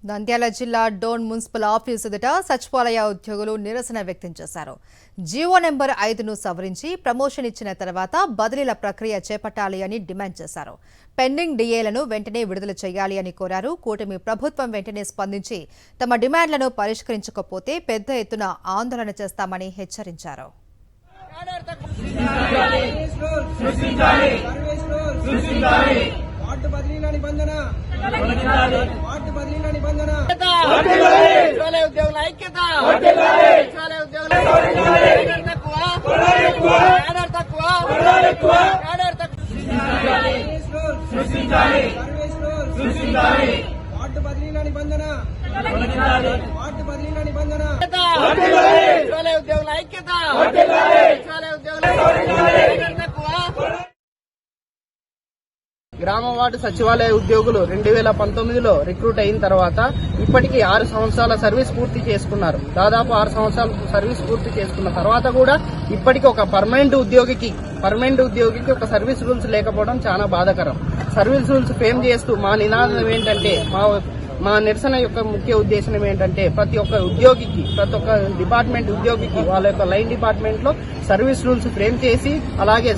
నంద్యాల జిల్లా Dhone municipal office ఎదుట సచివాలయ ఉద్యోగులు నిరసన వ్యక్తం చేశారు. జీవో నెంబర్ 5ను సవరించి ప్రమోషన్ ఇచ్చిన తర్వాత బదిలీల ప్రక్రియ చేపట్టాలి అని డిమాండ్ చేశారు. పెండింగ్ డిఏలను వెంటనే విడుదల చేయాలి అని కోరారు. కూటమి ప్రభుత్వం వెంటనే స్పందించి తమ డిమాండ్లను పరిష్కరించకపోతే పెద్ద ఎత్తున ఆందోళన చేస్తామని హెచ్చరించారు. వార్డు బదిలీల నిబంధన ఉద్యోగుల ఐక్యత వార్డు బదిలీల నిబంధన ఉద్యోగుల ఐక్యత గ్రామ వార్డు సచివాలయ ఉద్యోగులు 2019లో రిక్రూట్ అయిన తర్వాత ఇప్పటికీ 6 సంవత్సరాల సర్వీస్ పూర్తి చేసుకున్నారు. దాదాపు 6 సంవత్సరాల సర్వీస్ పూర్తి చేసుకున్న తర్వాత కూడా ఇప్పటికీ ఒక పర్మనెంట్ ఉద్యోగికి ఒక సర్వీస్ రూల్స్ లేకపోవడం చాలా బాధాకరం. సర్వీస్ రూల్స్ ఫేమ్ చేస్తూ మా నినాదం ఏంటంటే మా నిరసన యొక్క ముఖ్య ఉద్దేశం ఏంటంటే ప్రతి ఒక్క డిపార్ట్మెంట్ ఉద్యోగికి వాళ్ళ యొక్క లైన్ డిపార్ట్మెంట్ లో సర్వీస్ రూల్స్ ఫ్రేమ్ చేసి అలాగే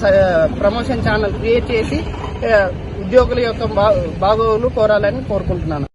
ప్రమోషన్ ఛానల్ క్రియేట్ చేసి ఉద్యోగుల యొక్క బాగోగులు కోరాలని కోరుకుంటున్నాను.